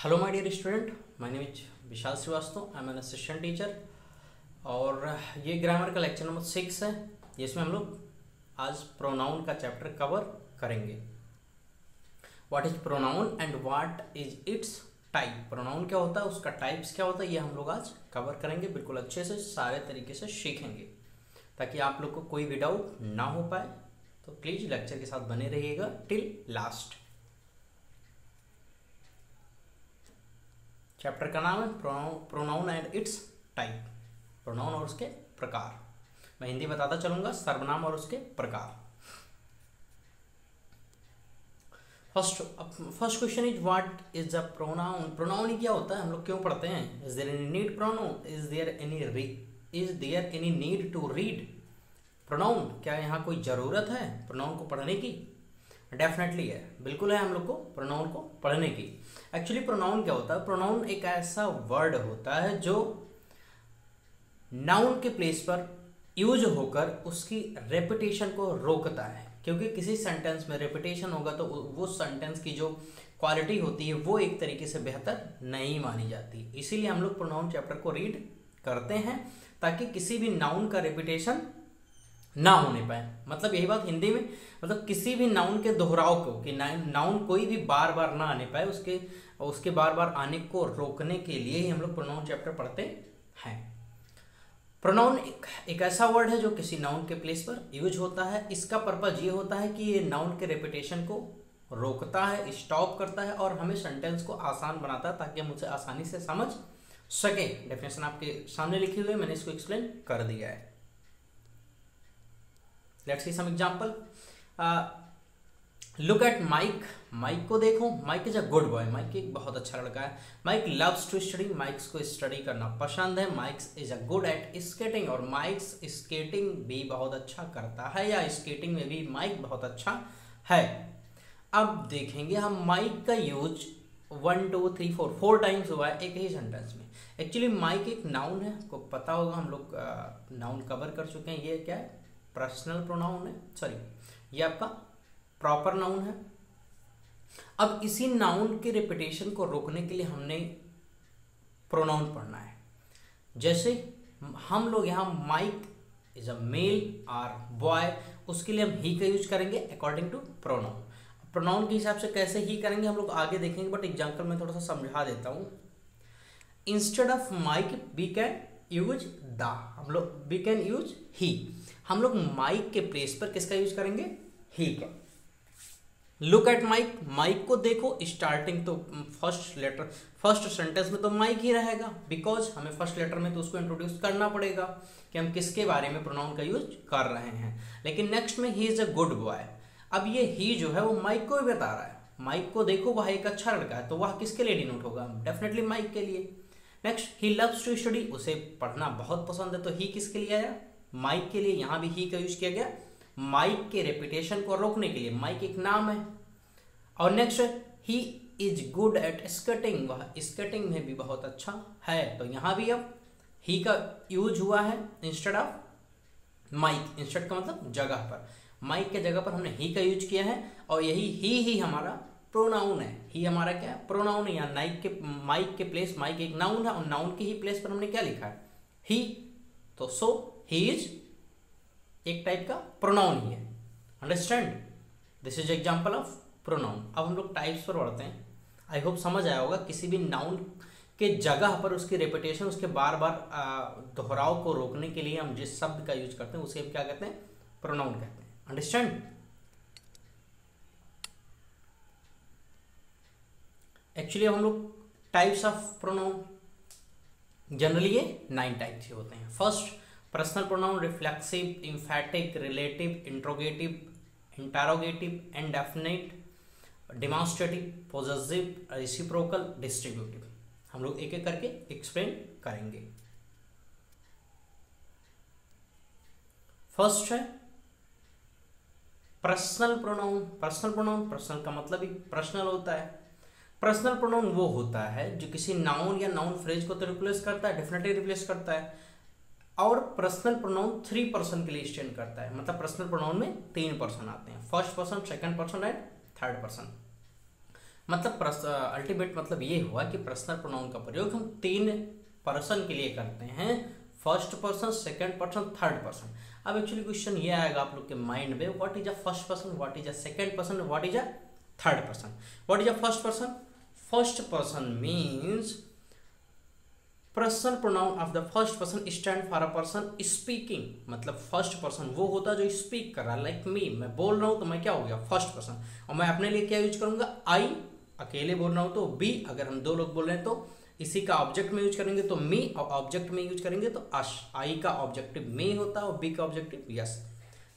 Hello my dear student, my name is Vishal Srivastava. I am an assistant teacher और ये grammar का lecture number 6 है, जिसमें हम लोग आज प्रोनाउन का चैप्टर कवर करेंगे। What is pronoun and what is it's type. Pronoun क्या होता है, उसका टाइप्स क्या होता है, ये हम लोग आज कवर करेंगे। बिल्कुल अच्छे से सारे तरीके से सीखेंगे ताकि आप लोग को कोई भी डाउट ना हो पाए। तो प्लीज लेक्चर के साथ बने रहिएगा टिल लास्ट। चैप्टर का नाम है pronoun and it's type. Pronoun और उसके प्रकार। मैं हिंदी बताता चलूंगा, सर्वनाम और उसके प्रकार। First question is what is the pronoun. Pronoun क्या होता है, हम लोग क्यों पढ़ते हैं। Is there any need pronoun, is there any need to read pronoun. क्या यहाँ कोई जरूरत है प्रोनाउन को पढ़ने की। डेफिनेटली है, बिल्कुल है हम लोग को प्रोनाउन को पढ़ने की। एक्चुअली प्रोनाउन क्या होता है, प्रोनाउन एक ऐसा वर्ड होता है जो नाउन के प्लेस पर यूज होकर उसकी रेपिटेशन को रोकता है। क्योंकि किसी सेंटेंस में रेपिटेशन होगा तो वो सेंटेंस की जो क्वालिटी होती है वो एक तरीके से बेहतर नहीं मानी जाती। इसीलिए हम लोग प्रोनाउन चैप्टर को रीड करते हैं ताकि किसी भी नाउन का रेपिटेशन ना होने पाए। मतलब यही बात हिंदी में, मतलब किसी भी नाउन के दोहराव को, कि नाउन कोई भी बार बार ना आने पाए, उसके बार बार आने को रोकने के लिए ही हम लोग प्रोनाउन चैप्टर पढ़ते हैं। प्रोनाउन एक ऐसा वर्ड है जो किसी नाउन के प्लेस पर यूज होता है। इसका पर्पज ये होता है कि ये नाउन के रेपिटेशन को रोकता है, स्टॉप करता है और हमें सेंटेंस को आसान बनाता है ताकि हम उसे आसानी से समझ सके। डेफिनेशन आपके सामने लिखी हुई है, मैंने इसको एक्सप्लेन कर दिया है। Let's see some example. Look at Mike. Mike को देखो। Mike is a good boy. Mike एक बहुत अच्छा लड़का है। Mike loves to study. Mike's को स्टडी करना पसंद है। Mike's is a good at skating. और माइक्स स्केटिंग भी बहुत अच्छा करता है, या स्केटिंग में भी माइक बहुत अच्छा है। अब देखेंगे हम माइक का यूज 1 2 3 4 टाइम्स हुआ है एक ही सेंटेंस में। एक्चुअली माइक एक नाउन है, आपको पता होगा, हम लोग नाउन कवर कर चुके हैं। ये क्या है, पर्सनल प्रोनाउन है, सॉरी ये आपका प्रॉपर नाउन है। अब इसी नाउन के रिपीटेशन को रोकने के लिए हमने प्रोनाउन पढ़ना है। जैसे हम लोग यहाँ माइक इज अ मेल और बॉय, उसके लिए हम ही का यूज करेंगे अकॉर्डिंग टू प्रोनाउन। प्रोनाउन के हिसाब से कैसे ही करेंगे हम लोग आगे देखेंगे, बट एग्जाम्पल में थोड़ा सा समझा देता हूँ। Instead of Mike we can use the, हम लोग वी कैन यूज ही। हम लोग माइक के प्लेस पर किसका यूज करेंगे, ही का। Look at Mike. माइक को देखो। स्टार्टिंग तो फर्स्ट सेंटेंस में तो माइक ही रहेगा, बिकॉज हमें फर्स्ट लेटर में तो उसको इंट्रोड्यूस करना पड़ेगा कि हम किसके बारे में प्रोनाउन का यूज कर रहे हैं। लेकिन नेक्स्ट में he is a good boy. अब ये ही जो है वो माइक को भी बता रहा है। माइक को देखो, वह एक अच्छा लड़का है, तो वह किसके लिए डिनोट होगा, डेफिनेटली माइक के लिए। Next, he loves to study. उसे पढ़ना बहुत पसंद है, तो ही किसके लिए आया, माइक के लिए। यहां भी ही का यूज किया गया माइक के रेपिटेशन को रोकने के लिए। माइक एक नाम है। और next, he is good at skating. वह स्केटिंग में भी बहुत अच्छा है, तो यहां भी अब ही का यूज हुआ है इंस्टेड ऑफ माइक। इंस्टेड का मतलब जगह पर, माइक के जगह पर हमने ही का यूज किया है। और यही ही हमारा प्रोनाउन है। ही हमारा क्या है, प्रोनाउन है। यहाँ माइक के प्लेस, माइक एक नाउन है और नाउन के ही प्लेस पर हमने क्या लिखा है, ही। तो सो ही इज एक टाइप का प्रोनाउन ही है। Understand, this is example of pronoun. अब हम लोग टाइप्स पर बढ़ते हैं। आई होप समझ आया होगा। किसी भी नाउन के जगह पर उसकी रेपिटेशन, उसके बार बार दोहराव को रोकने के लिए हम जिस शब्द का यूज करते हैं उसे हम क्या कहते हैं, प्रोनाउन कहते हैं। अंडरस्टैंड। एक्चुअली हम लोग टाइप्स ऑफ प्रोनाउन जनरली ये 9 टाइप्स के होते हैं। First, personal pronoun, reflexive, एम्फैटिक, relative, interrogative, interrogative, indefinite, demonstrative, possessive, reciprocal, distributive. हम लोग एक एक करके एक्सप्लेन करेंगे। फर्स्ट है पर्सनल प्रोनाउन। पर्सनल का मतलब ही पर्सनल होता है। पर्सनल प्रोनाउन वो होता है जो किसी नाउन या नाउन फ्रेज को तो रिप्लेस करता है, डेफिनेटली रिप्लेस करता है। और पर्सनल प्रोनाउन 3 पर्सन के लिए स्टैंड करता है। मतलब पर्सनल प्रोनाउन में 3 पर्सन आते हैं, first person, second person and third person. मतलब अल्टीमेट मतलब ये हुआ कि पर्सनल प्रोनाउन का प्रयोग हम 3 पर्सन के लिए करते हैं, first person, second person, third person. अब एक्चुअली क्वेश्चन ये आएगा आप लोग के माइंड में, what is a first person, what is a second person, what is a third person, what is a first person. First person means personal pronoun of the first person stand for a person speaking, मतलब first person वो होता है जो speak कर रहा है, like me, मैं बोल रहा हूं तो मैं क्या हो गया फर्स्ट पर्सन, और मैं अपने लिए क्या यूज करूंगा आई, अकेले बोल रहा हूं तो बी, अगर हम 2 लोग बोल रहे हैं तो इसी का ऑब्जेक्ट में यूज करेंगे तो मी, और ऑब्जेक्ट में यूज करेंगे तो अश, आई का ऑब्जेक्टिव मी होता है और बी का ऑब्जेक्टिव यस,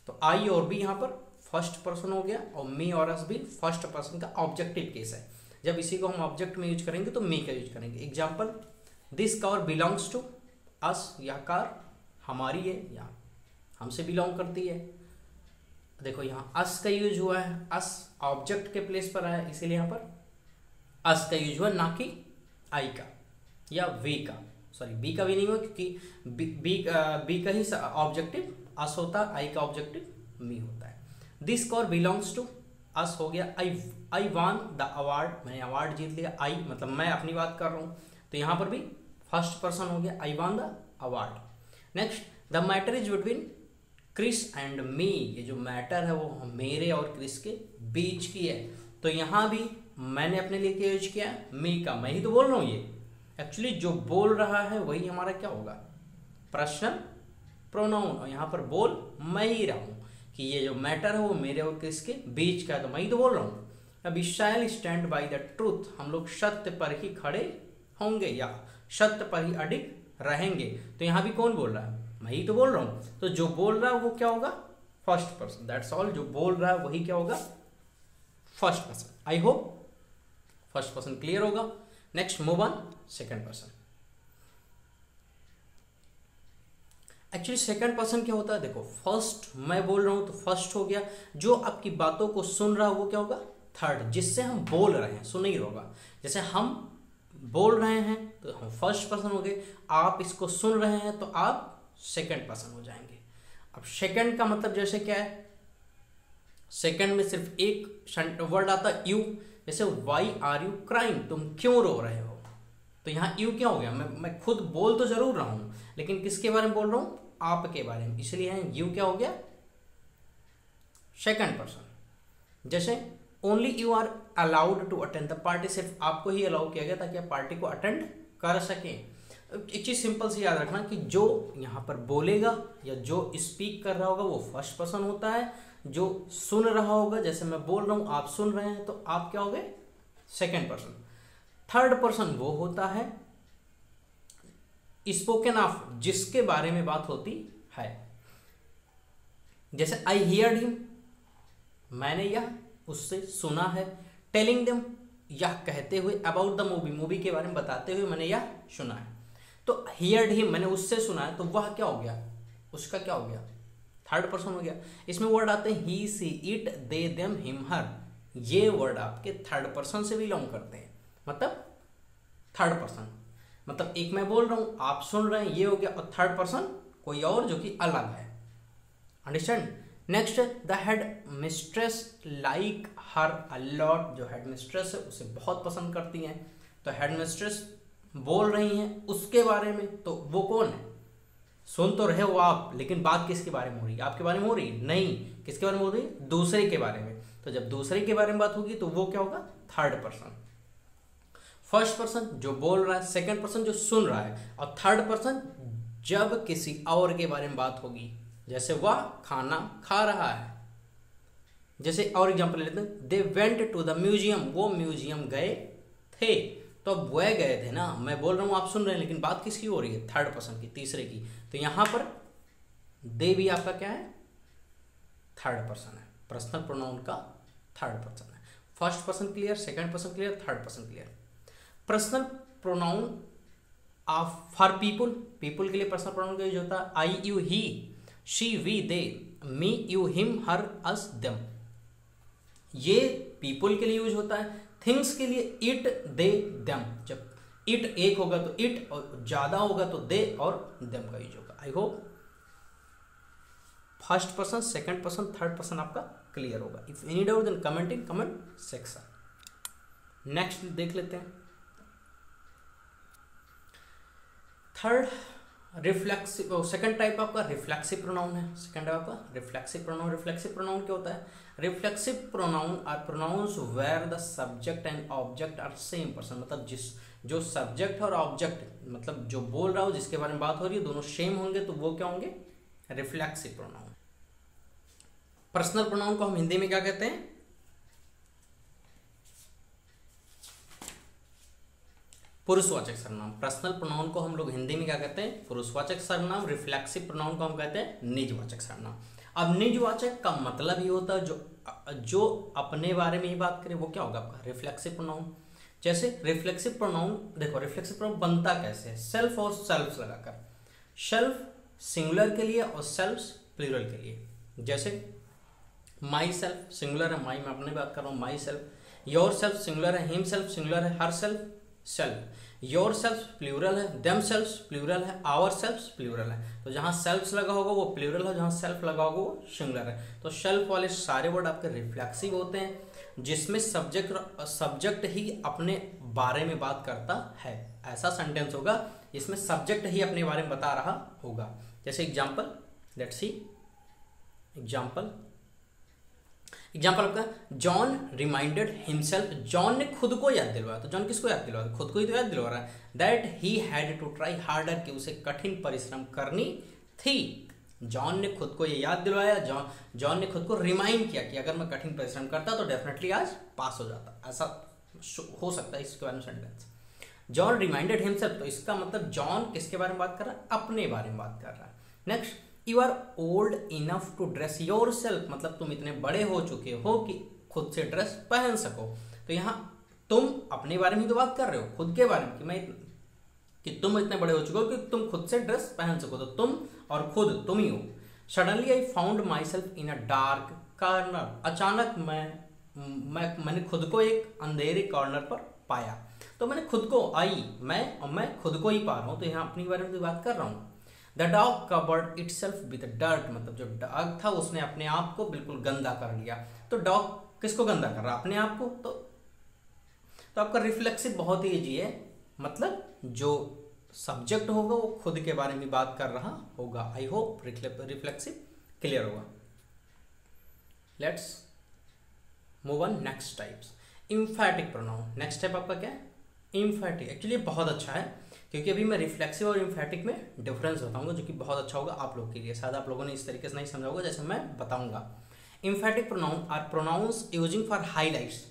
तो आई और बी यहाँ पर फर्स्ट पर्सन हो गया और मी और अस भी फर्स्ट पर्सन का ऑब्जेक्टिव केस है। जब इसी को हम ऑब्जेक्ट में यूज करेंगे तो मी का यूज करेंगे। Example, this car belongs to us, यह कार हमारी है या हमसे बिलोंग करती है। देखो यहाँ अस का यूज हुआ है, अस ऑब्जेक्ट के प्लेस पर आया, इसीलिए यहाँ पर अस का यूज हुआ, ना कि आई का या वी का, सॉरी बी का भी नहीं हुआ क्योंकि बी का ही ऑब्जेक्टिव अस होता है, आई का ऑब्जेक्टिव मी होता है। This car belongs to us हो गया, आई वॉन द अवार्ड, मैंने अवार्ड जीत लिया, आई मतलब मैं अपनी बात कर रहा हूँ तो यहाँ पर भी फर्स्ट पर्सन हो गया, I won the award. Next, the matter is between Chris and me, ये जो मैटर है वो मेरे और क्रिस के बीच की है, तो यहाँ भी मैंने अपने लिए क्या यूज किया, मी का, मैं ही तो बोल रहा हूँ, ये एक्चुअली जो बोल रहा है वही हमारा क्या होगा पर्सनल प्रोनाउन, और यहाँ पर बोल मैं ही रहा हूँ कि ये जो मैटर है वो मेरे और किसके बीच का है, तो मैं ही तो बोल रहा हूँ। अब शैल स्टैंड बाय द ट्रूथ, हम लोग सत्य पर ही खड़े होंगे या सत्य पर ही अडिग रहेंगे, तो यहाँ भी कौन बोल रहा है, मैं ही तो बोल रहा हूँ, तो जो बोल रहा है वो क्या होगा फर्स्ट पर्सन, दैट्स ऑल, जो बोल रहा है वही क्या होगा first person. I hope first person clear होगा। Next move on second person. Actually second person क्या होता है, देखो फर्स्ट मैं बोल रहा हूं तो फर्स्ट हो गया, जो आपकी बातों को सुन रहा है वो क्या होगा थर्ड, जिससे हम बोल रहे हैं, सुन ही होगा, जैसे हम बोल रहे हैं तो हम फर्स्ट पर्सन हो गए, आप इसको सुन रहे हैं तो आप सेकंड पर्सन हो जाएंगे। अब सेकंड का मतलब जैसे क्या है, सेकंड में सिर्फ एक वर्ड आता है यू, जैसे वाई आर यू क्राइंग, तुम क्यों रो रहे हो, तो यहाँ यू क्या हो गया, मैं खुद बोल तो जरूर रहा हूं लेकिन किसके बारे में बोल रहा हूं, आपके बारे में, इसलिए यू क्या हो गया सेकंड पर्सन। जैसे only you are allowed to attend the party, सिर्फ आपको ही अलाउ किया गया ताकि आप पार्टी को अटेंड कर सकें। एक चीज सिंपल सी याद रखना कि जो यहाँ पर बोलेगा या जो स्पीक कर रहा होगा वो फर्स्ट पर्सन होता है, जो सुन रहा होगा, जैसे मैं बोल रहा हूं आप सुन रहे हैं तो आप क्या हो गए सेकेंड पर्सन। थर्ड पर्सन वो होता है स्पोकन ऑफ, जिसके बारे में बात होती है, जैसे आई हियर्ड हिम, मैंने यह उससे सुना है, टेलिंग देम, यह कहते हुए, अबाउट द मूवी, मूवी के बारे में बताते हुए मैंने यह सुना है, तो हियर्ड हिम मैंने उससे सुना है तो वह क्या हो गया उसका क्या हो गया थर्ड पर्सन हो गया। इसमें वर्ड आते हैं he she it they them him her, ये वर्ड आपके थर्ड पर्सन से बिलोंग करते हैं, मतलब थर्ड पर्सन, मतलब एक मैं बोल रहा हूं आप सुन रहे हैं ये हो गया, और थर्ड पर्सन कोई और जो कि अलग है, understand. Next, the head mistress like her a lot, जो हेड मिस्ट्रेस है उसे बहुत पसंद करती हैं, तो हेड मिस्ट्रेस बोल रही हैं उसके बारे में, तो वो कौन है, सुन तो रहे हो आप लेकिन बात किसके बारे में हो रही है, आपके बारे में हो रही है नहीं, किसके बारे में हो रही है दूसरे के बारे में, तो जब दूसरे के बारे में बात होगी तो वो क्या होगा थर्ड पर्सन। फर्स्ट पर्सन जो बोल रहा है, सेकंड पर्सन जो सुन रहा है, और थर्ड पर्सन जब किसी और के बारे में बात होगी, जैसे वह खाना खा रहा है, जैसे और एग्जांपल लेते हैं, they went to the museum, वो म्यूजियम गए थे, तो अब वह गए थे ना, मैं बोल रहा हूं आप सुन रहे हैं लेकिन बात किसकी हो रही है थर्ड पर्सन की, तीसरे की, तो यहां पर दे भी आपका क्या है थर्ड पर्सन है, पर्सनल प्रोनाउन का थर्ड पर्सन है। First person clear, second person clear, third person clear. Personal pronoun of for people, people के लिए पर्सनल प्रोनाउन का यूज होता है I you he, she we they, me you him her us them, ये people के लिए use होता है। थिंग्स के लिए इट दे देम, जब इट एक होगा तो इट, और ज्यादा होगा तो दे और देम का यूज होगा। I hope first person, second person, third person आपका क्लियर होगा। If any doubt then comment in comment section. Next देख लेते हैं। थर्ड रिफ्लेक्सिव, सेकंड टाइप आपका रिफ्लेक्सिव प्रोनाउन है। सेकंड टाइप आपका रिफ्लेक्सिव प्रोनाउन। रिफ्लेक्सिव प्रोनाउन क्या होता है? Reflexive pronoun are pronouns where the subject and object are same person, मतलब जो सब्जेक्ट और ऑब्जेक्ट, मतलब जो बोल रहा हो, जिसके बारे में बात हो रही है, दोनों सेम होंगे तो वो क्या होंगे? Reflexive pronoun. पर्सनल प्रोनाउन को हम हिंदी में क्या कहते हैं? पुरुषवाचक सर्वनाम। पर्सनल प्रोनाउन को हम लोग हिंदी में क्या कहते हैं? पुरुषवाचक सर्वनाम। रिफ्लेक्सिव प्रोनाउन को हम कहते हैं निजवाचक सर्वनाम। अब निजवाचक का मतलब ये होता है जो अपने बारे में ही बात करे, वो क्या होगा आपका? Reflexive pronoun. जैसे रिफ्लेक्सिव प्रोनाउन, देखो रिफ्लेक्सिव प्रोनाउन बनता कैसे है? सेल्फ और सेल्फ लगाकर। सेल्फ सिंगुलर के लिए और सेल्फ प्लूरल के लिए। जैसे माई सेल्फ सिंगुलर है, माई मैं अपने बात कर रहा हूँ, myself. Yourself singular है, हिम सेल्फ सिंगुलर है, herself self. Yourself plural है, देम सेल्फ प्लूरल है, आवर सेल्फ प्लूरल है। तो जहां सेल्फ लगा होगा वो प्लूरल है, जहां सेल्फ लगा होगा वो सिंगुलर है। तो सेल्फ वाले सारे वर्ड आपके रिफ्लेक्सिव होते हैं, जिसमें सब्जेक्ट ही अपने बारे में बात करता है। ऐसा सेंटेंस होगा इसमें सब्जेक्ट ही अपने बारे में बता रहा होगा। जैसे एग्जाम्पल, लेट्स सी एग्जाम्पल आपका, जॉन रिमाइंडेड हिमसेल्फ, जॉन ने खुद को याद दिलवाया। तो जॉन किसको याद दिलवा? खुद को ही तो याद दिलवा रहा है। That he had to try harder, कि उसे कठिन परिश्रम करनी थी। जॉन ने खुद को ये याद दिलवाया, जॉन ने खुद को रिमाइंड किया कि अगर मैं कठिन परिश्रम करता तो डेफिनेटली आज पास हो जाता। ऐसा हो सकता है इसके बारे में सेंटेंस। जॉन रिमाइंडेड हिमसेल्फ, तो इसका मतलब जॉन किसके बारे में बात कर रहा है? अपने बारे में बात कर रहा है। Next, you are old enough to dress yourself, मतलब तुम इतने बड़े हो चुके हो कि खुद से ड्रेस पहन सको। तो यहाँ तुम अपने बारे में तो बात कर रहे हो, खुद के बारे में, कि तुम इतने बड़े हो चुके हो कि तुम खुद से ड्रेस पहन सको। तो तुम और खुद तुम ही हो। Suddenly I found my self in a dark corner, अचानक मैंने खुद को एक अंधेरे कॉर्नर पर पाया। तो मैंने खुद को, मैं खुद को ही पा रहा हूँ। तो यहाँ अपने बारे में तो बात कर रहा हूँ। The dog covered itself with dirt, मतलब जो डॉग था उसने अपने आप को बिल्कुल गंदा कर लिया। तो डॉग किसको गंदा कर रहा है? अपने आप को। तो आपका रिफ्लेक्सिव बहुत ही इजी है, मतलब जो सब्जेक्ट होगा वो खुद के बारे में बात कर रहा होगा। आई होप रिफ्लेक्सिव क्लियर होगा। Let's move on next types, emphatic pronoun. Next type आपका क्या है? इम्फैटिक। एक्चुअली बहुत अच्छा है, क्योंकि अभी मैं रिफ्लेक्सिव और इम्फैटिक में डिफरेंस बताऊंगा, जो कि बहुत अच्छा होगा आप लोग के लिए। शायद आप लोगों ने इस तरीके से नहीं समझा होगा जैसे मैं बताऊंगा। Emphatic pronoun are pronouns using for highlights,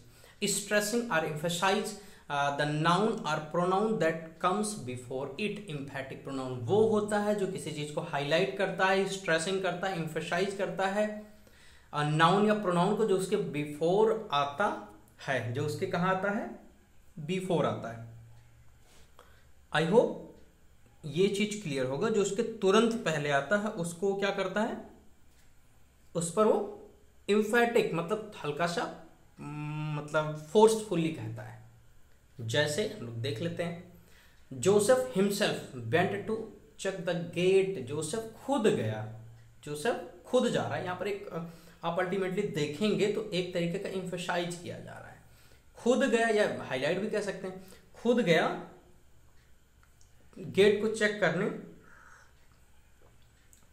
stressing और एम्फसाइज द नाउन और pronoun that comes before it. Emphatic pronoun वो होता है जो किसी चीज को हाईलाइट करता है, स्ट्रेसिंग करता है, एम्फसाइज करता है नाउन या प्रोनाउन को, जो उसके बिफोर आता है। जो उसके कहाँ आता है? बिफोर आता है। आई होप ये चीज क्लियर होगा। जो उसके तुरंत पहले आता है उसको क्या करता है? उस पर वो इम्फैटिक, मतलब हल्का सा, मतलब फोर्सफुली कहता है। जैसे हम लोग देख लेते हैं, Joseph himself went to check the gate. Joseph खुद गया, जोसेफ खुद जा रहा है। यहाँ पर एक आप अल्टीमेटली देखेंगे तो एक तरीके का इम्फसाइज किया जा रहा है। खुद गया, या हाईलाइट भी कह सकते हैं, खुद गया गेट को चेक करने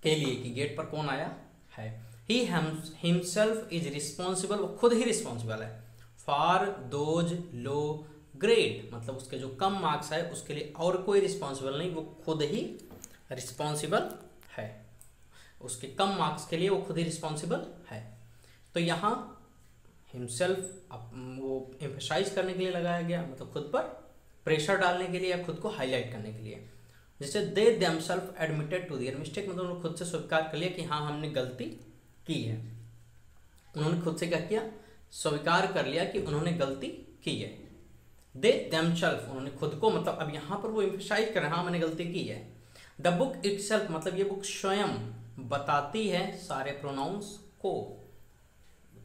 के लिए कि गेट पर कौन आया है। ही हिमसेल्फ इज रिस्पॉन्सिबल, वो खुद ही रिस्पॉन्सिबल है फॉर दोज लो ग्रेड, मतलब उसके जो कम मार्क्स है उसके लिए और कोई रिस्पॉन्सिबल नहीं, वो खुद ही रिस्पॉन्सिबल है। उसके कम मार्क्स के लिए वो खुद ही रिस्पॉन्सिबल है। तो यहाँ हिमसेल्फ वो एम्फसाइज करने के लिए लगाया गया, मतलब खुद पर प्रेशर डालने के लिए या खुद को हाईलाइट करने के लिए। जैसे they themselves admitted to their mistake, मतलब उन्होंने खुद से स्वीकार कर लिया कि हाँ हमने गलती की है। उन्होंने खुद से क्या किया? स्वीकार कर लिया कि उन्होंने गलती की है। दे देमसेल्फ, उन्होंने खुद को, मतलब अब यहाँ पर वो एम्फसाइज कर रहे हैं हाँ मैंने गलती की है। द बुक इटसेल्फ, मतलब ये बुक स्वयं बताती है सारे प्रोनाउंस को,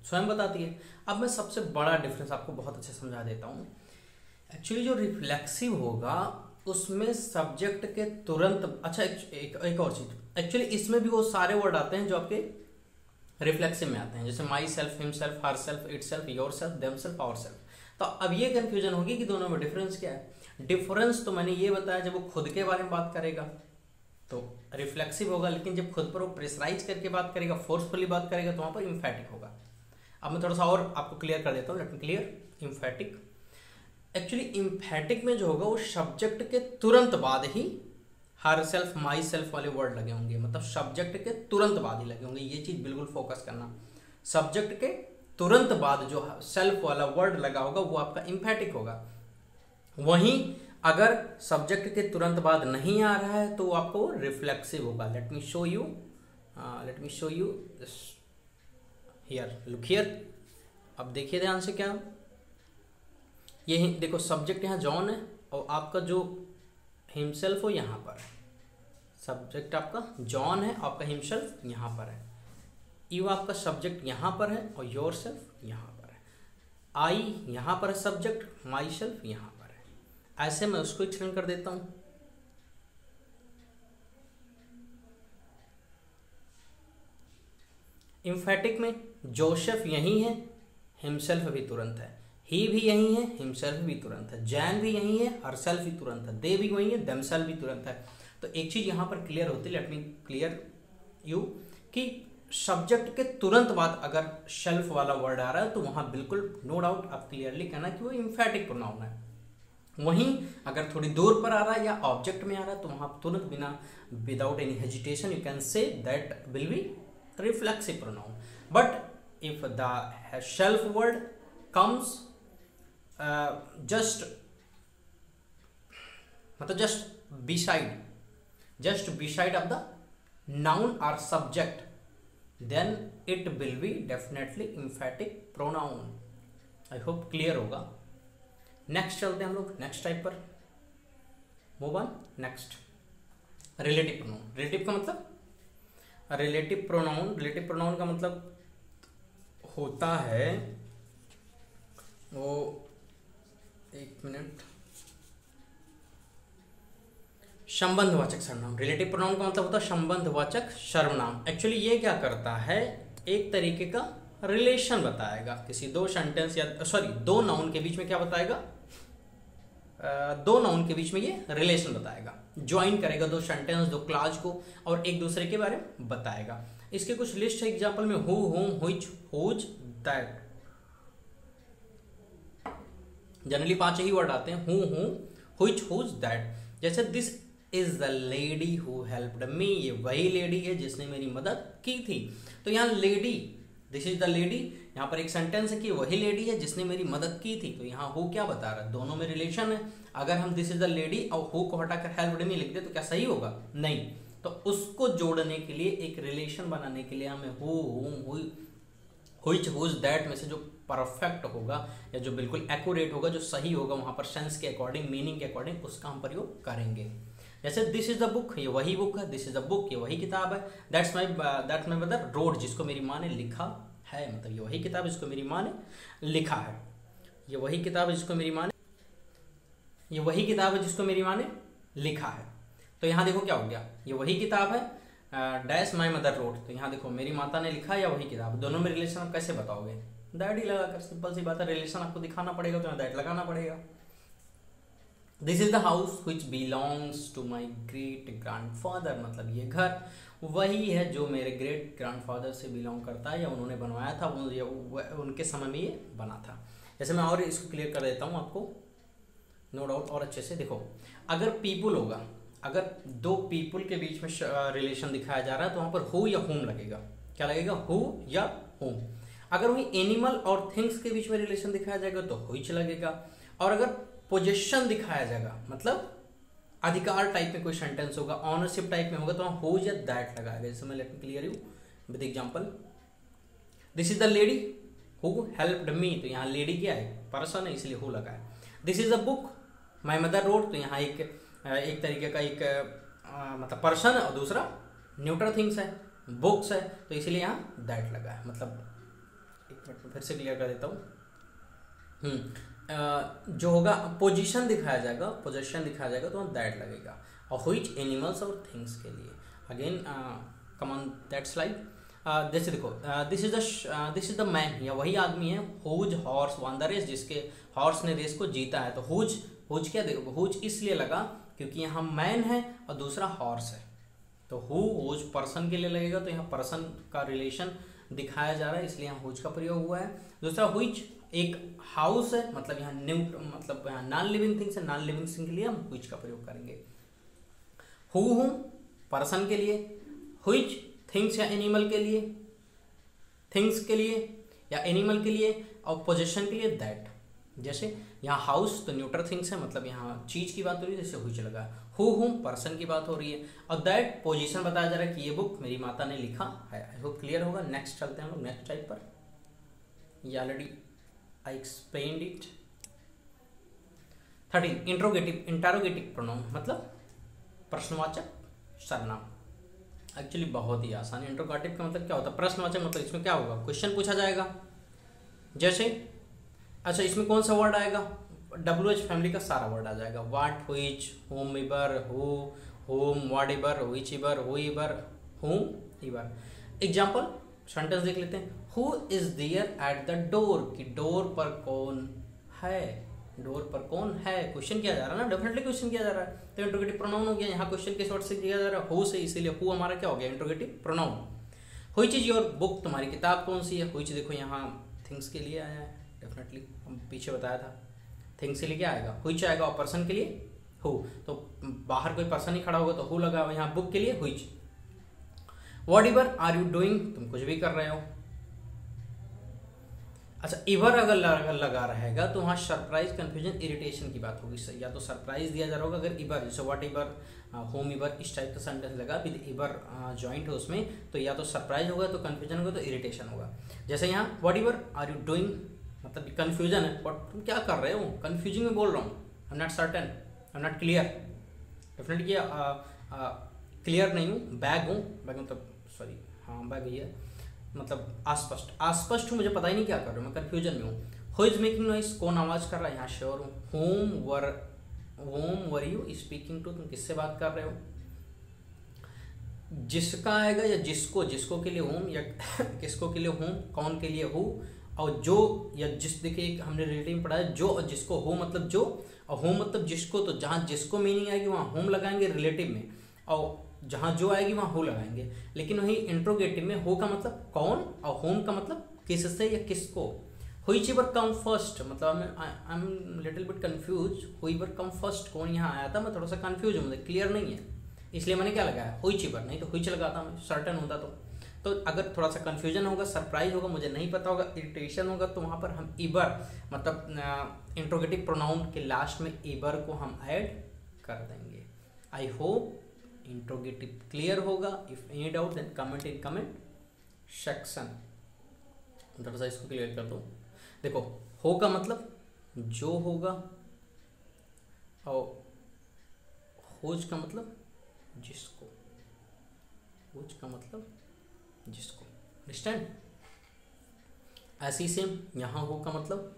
स्वयं बताती है। अब मैं सबसे बड़ा डिफरेंस आपको बहुत अच्छे समझा देता हूँ। एक्चुअली जो रिफ्लेक्सिव होगा उसमें सब्जेक्ट के तुरंत, अच्छा एक और चीज, एक्चुअली इसमें भी वो सारे वर्ड आते हैं जो आपके रिफ्लेक्सिव में आते हैं, जैसे myself, himself, herself, itself, yourself, themself, ourself. तो अब ये कंफ्यूजन होगी कि दोनों में डिफरेंस क्या है। डिफरेंस तो मैंने ये बताया, जब वो खुद के बारे में बात करेगा तो रिफ्लेक्सिव होगा, लेकिन जब खुद पर वो प्रेशराइज करके बात करेगा, फोर्सफुली बात करेगा, तो वहां पर इम्फेटिक होगा। अब मैं थोड़ा सा और आपको क्लियर कर देता हूँ, let me clear. Emphatic, actually emphatic में जो होगा वो सब्जेक्ट के तुरंत बाद ही हर सेल्फ, माई सेल्फ वाले वर्ड लगे होंगे, मतलब सब्जेक्ट के तुरंत बाद ही लगे होंगे। ये चीज बिल्कुल फोकस करना, सब्जेक्ट के तुरंत बाद जो सेल्फ वाला वर्ड लगा होगा वो आपका इम्फेटिक होगा। वहीं अगर सब्जेक्ट के तुरंत बाद नहीं आ रहा है तो वो आपको रिफ्लेक्सिव होगा। Let me show you here, look here. अब देखिए ध्यान से, क्या ये देखो सब्जेक्ट यहाँ जॉन है और आपका जो हिमसेल्फ हो यहाँ पर है। सब्जेक्ट आपका जॉन है, आपका हिमसेल्फ यहाँ पर है। यू आपका सब्जेक्ट यहाँ पर है और योर सेल्फ यहाँ पर है। आई यहाँ पर है सब्जेक्ट, माई सेल्फ यहाँ पर है। ऐसे मैं उसको एक्सप्लेन कर देता हूँ। इम्फेटिक में जोसेफ यही है, हिमसेल्फ भी तुरंत है। ही भी यही है, हिमसेल्फ भी तुरंत है। जैन भी यही है, हरसेल्फ भी तुरंत है। दे भी वही है, देमसेल्फ भी तुरंत है। तो एक चीज यहां पर क्लियर होती है, लेट मी क्लियर यू, कि सब्जेक्ट के तुरंत बाद अगर शेल्फ वाला वर्ड आ रहा है तो वहां बिल्कुल नो डाउट आप क्लियरली कहना कि वो इम्फेटिक प्रोनाउन है। वहीं अगर थोड़ी दूर पर आ रहा है या ऑब्जेक्ट में आ रहा है तो वहां तुरंत बिना without any hesitation you can say that will be reflexive pronoun. But if the shelf word comes just मतलब just beside of the noun or subject, then it will be definitely emphatic pronoun. I hope clear होगा। Next चलते हैं हम लोग next type पर, move on. Next relative pronoun. Relative का मतलब, relative pronoun का मतलब होता है वो, एक मिनट, संबंधवाचक सर्वनाम। रिलेटिव प्रोनाउन का मतलब होता है संबंधवाचक सर्वनाम। एक्चुअली ये क्या करता है, एक तरीके का रिलेशन बताएगा किसी दो सेंटेंस या दो नाउन के बीच में। क्या बताएगा, दो नाउन के बीच में ये रिलेशन बताएगा, ज्वाइन करेगा दो सेंटेंस, दो क्लॉज को, और एक दूसरे के बारे में बताएगा। इसके कुछ लिस्ट है एग्जांपल में, who, whom, which, whose, that. Generally 5 ही वर्ड आते हैं, हु, व्हिच, हुज, दैट। जैसे this is the lady who helped me, ये वही लेडी है जिसने मेरी मदद की थी। तो यहाँ lady, this is the lady, यहाँ पर एक सेंटेंस है कि वही लेडी है जिसने मेरी मदद की थी। तो यहाँ हु क्या बता रहा है, दोनों में रिलेशन है। अगर हम दिस इज द लेडी और हु को हटाकर हेल्प्ड मी लिख दे तो क्या सही होगा, नहीं। तो उसको जोड़ने के लिए, एक रिलेशन बनाने के लिए हमें who, whom, which, whose, that में से जो परफेक्ट होगा या जो बिल्कुल एक्यूरेट होगा, जो सही होगा वहां पर सेंस के अकॉर्डिंग, मीनिंग के अकॉर्डिंग, उसका हम प्रयोग करेंगे। जैसे दिस इज द बुक, ये वही बुक है। दिस इज द बुक, ये वही किताब है। दैट्स माई मदर रोड, जिसको मेरी माँ ने लिखा है, मतलब ये वही किताब जिसको मेरी माँ ने लिखा है। ये वही किताब है जिसको मेरी माँ ने, ये वही किताब है जिसको मेरी माँ ने लिखा है। तो यहाँ देखो क्या हो गया, ये वही किताब है, डैश माई मदर रोड। तो यहाँ देखो मेरी माता ने लिखा या वही किताब, दोनों में रिलेशन आप कैसे बताओगे, दैट ही लगाकर। सिंपल सी बात है, रिलेशन आपको दिखाना पड़ेगा तो यहाँ दैट लगाना पड़ेगा। This is the house which belongs to my great grandfather, मतलब ये घर वही है जो मेरे ग्रेट ग्रैंडफादर से बिलोंग करता है या उन्होंने बनवाया था, उनके समय में ये बना था। जैसे मैं और इसको क्लियर कर देता हूँ आपको, नो डाउट और अच्छे से देखो। अगर पीपुल होगा, अगर दो पीपुल के बीच में रिलेशन दिखाया जा रहा है तो वहां पर हु या होम लगेगा। क्या लगेगा, हु या होम। अगर वही एनिमल और थिंग्स के बीच में रिलेशन दिखाया जाएगा तो व्हिच लगेगा। और अगर पोजीशन दिखाया जाएगा, मतलब अधिकार टाइप में कोई सेंटेंस होगा, ऑनरशिप टाइप में होगा, तो वहां हुज या दैट लगाएगा। जैसे मैं let me clear you with example, this is the lady who helped मी, तो यहाँ लेडी क्या है, पर्सन है, इसलिए हु लगा है। This is the book my mother road, तो यहाँ एक तरीके का एक मतलब पर्सन है और दूसरा न्यूट्रल थिंग्स है, बुक्स है, तो इसीलिए यहाँ दैट लगा है। मतलब एक मिनट में फिर से क्लियर कर देता हूँ। जो होगा पोजीशन दिखाया जाएगा, पोजीशन दिखाया जाएगा तो दैट लगेगा। और व्हिच एनिमल्स और थिंग्स के लिए, again come on that slide. जैसे देखो, दिस इज द मैन, या वही आदमी है whose horse won the race, जिसके हॉर्स ने रेस को जीता है। तो हुज, हुज क्या देखो, हुज इसलिए लगा क्योंकि यहाँ मैन है और दूसरा हॉर्स है, तो हुज पर्सन के लिए लगेगा, तो यहाँ पर्सन का रिलेशन दिखाया जा रहा है, इसलिए यहाँ हुज का प्रयोग हुआ है। दूसरा हुज एक हाउस है, मतलब यहाँ न्यू, मतलब यहाँ नॉन लिविंग थिंग्स है, नॉन लिविंग थिंग के लिए हम हुज का प्रयोग करेंगे। हु पर्सन के लिए, हुज थिंग्स या एनिमल के लिए, थिंग्स के लिए या एनिमल के लिए, और पोजीशन के लिए दैट। जैसे यहाँ हाउस तो न्यूट्रल थिंग्स है, मतलब यहाँ चीज की बात हो रही है, जैसे हुज लगा। हु पर्सन की बात हो रही है, और दैट पोजीशन बताया जा रहा है कि ये बुक मेरी माता ने लिखा है। आई होप क्लियर होगा। नेक्स्ट चलते हैं हम लोग नेक्स्ट टाइप पर। ये already I explained it. 13 interrogative pronoun, मतलब प्रश्नवाचक सर्वनाम। एक्चुअली बहुत ही आसान है। इंटरोगेटिव का मतलब क्या होता है, प्रश्नवाचक, मतलब इसमें क्या होगा, क्वेश्चन पूछा जाएगा। जैसे अच्छा, इसमें कौन सा वर्ड आएगा, WH फैमिली का सारा वर्ड आ जाएगा। What, which, whomever, who, whom, whatever, whichever, whoever, whomever. Example sentence देख लेते हैं। Who is there at the door, कि डोर पर कौन है, डोर पर कौन है, क्वेश्चन किया जा रहा है ना, डेफिनेटली क्वेश्चन किया जा रहा है, तो इंट्रोगेटिव प्रोनाउन हो गया। यहाँ क्वेश्चन किस वर्ड से किया जा रहा है, हु से, इसीलिए हु हमारा क्या हो गया, interrogative pronoun. Which is your book, तुम्हारी किताब कौन सी है। व्हिच देखो यहाँ थिंग्स के लिए आया है, डेफिनेटली हम पीछे बताया था, थिंग्स के लिए क्या आएगा, व्हिच आएगा, और पर्सन के लिए हु, तो बाहर कोई पर्सन ही खड़ा होगा तो हु लगा, यहाँ बुक के लिए which. Whatever are you doing, तुम कुछ भी कर रहे हो। अच्छा, इवर अगर लगा रहेगा तो वहाँ सरप्राइज, कंफ्यूजन, इरिटेशन की बात होगी। या तो सरप्राइज दिया जा रहा होगा अगर इवर, जैसे व्हाट इवर, होम इवर, इस टाइप का सेंटेंस लगा विद इवर जॉइंट है उसमें, तो या तो सरप्राइज होगा, तो कंफ्यूजन होगा, तो इरिटेशन होगा। जैसे यहाँ whatever are you doing, मतलब कंफ्यूजन है, तुम क्या कर रहे हो, कंफ्यूजिंग में बोल रहा हूँ, I am not certain, I am not clear, definitely clear नहीं हूँ, बैग हूँ, बैग मतलब सॉरी, हाँ बैग ही है, मतलब अस्पष्ट हूँ, मुझे पता ही नहीं क्या कर रहा हूँ, मैं कंफ्यूजन में हूँ। हु इज मेकिंग नॉइस, कौन आवाज कर रहा है, यहाँ श्योर हूँ। Whom were you speaking to, तुम किससे बात कर रहे हो। जिसका आएगा या जिसको, जिसको के लिए होम, या किसको के लिए होम, कौन के लिए हु, और जो या जिस, देखिए हमने रिलेटिव में पढ़ा है, जो और जिसको, हो मतलब जो, और होम मतलब जिसको, तो जहाँ जिसको मीनिंग आएगी वहाँ होम लगाएंगे रिलेटिव में, और जहाँ जो आएगी वहाँ हो लगाएंगे। लेकिन वही इंट्रोगेटिव में हो का मतलब कौन, और होम का मतलब किससे या किसको। व्हिच एवर कम फर्स्ट, मतलब I am little bit confuse, which ever come first कौन यहाँ आया था, मैं थोड़ा सा कंफ्यूज हूँ, मुझे क्लियर नहीं है, इसलिए मैंने क्या लगाया व्हिच एवर, नहीं तो व्हिच लगाता मैं, सर्टेन होता तो अगर थोड़ा सा कंफ्यूजन होगा, सरप्राइज होगा, मुझे नहीं पता होगा, इरिटेशन होगा, तो वहाँ पर हम इवर, मतलब इंट्रोगेटिव प्रोनाउन के लास्ट में इवर को हम ऐड कर देंगे। आई होप इंट्रोगेटिव क्लियर होगा। If any doubt then comment in comment section. थोड़ा सा इसको क्लियर कर दो। देखो, हो का मतलब जो होगा, और होज का मतलब जिसको, होज का मतलब जिसको, अंडरस्टैंड। ऐसे ही सेम यहाँ हो का मतलब,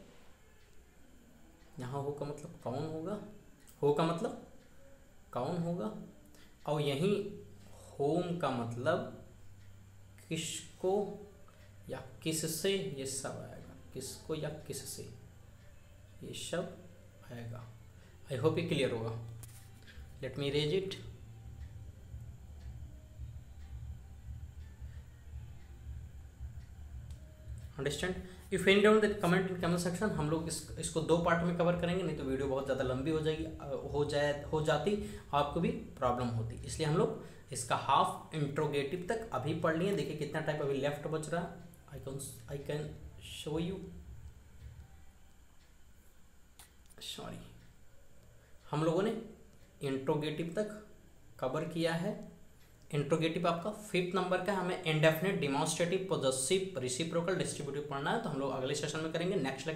यहाँ हो का मतलब कौन होगा, हो का मतलब कौन होगा, और यहीं होम का मतलब किसको या किससे, ये सब आएगा, किसको या किससे, ये सब आएगा। आई होप ये क्लियर होगा। Let me raise it. Understand. If any doubt that comment in comment section. हम लोग इसको 2 पार्ट में कवर करेंगे, नहीं तो वीडियो बहुत ज़्यादा लंबी हो जाएगी, हो जाती, आपको भी प्रॉब्लम होती, इसलिए हम लोग इसका हाफ इंट्रोगेटिव तक अभी पढ़ लिए। देखिए कितना टाइप अभी लेफ्ट बच रहा है, I can show you, sorry, हम लोगों ने इंट्रोगेटिव तक कवर किया है। इंट्रोगेटिव आपका 5th नंबर का, हमें indefinite, demonstrative, possessive, reciprocal, distributive पढ़ना है, तो हम लोग अगले सेशन में करेंगे। Next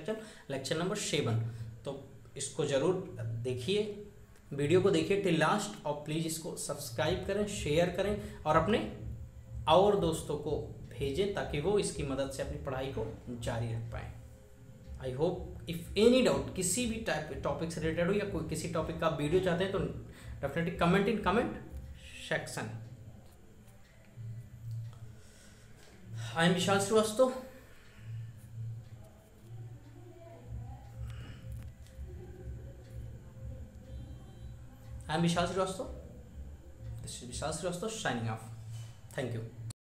lecture number 7। तो इसको जरूर देखिए, वीडियो को देखिए टिल लास्ट, और प्लीज़ इसको सब्सक्राइब करें, शेयर करें, और अपने और दोस्तों को भेजें ताकि वो इसकी मदद से अपनी पढ़ाई को जारी रख पाएँ। I hope if any doubt किसी भी टाइप टॉपिक से रिलेटेड हो, या कोई किसी टॉपिक का वीडियो चाहते हैं, तो definitely comment in comment section. I am Vishal Srivastava. This is Vishal Srivastava signing off. Thank you.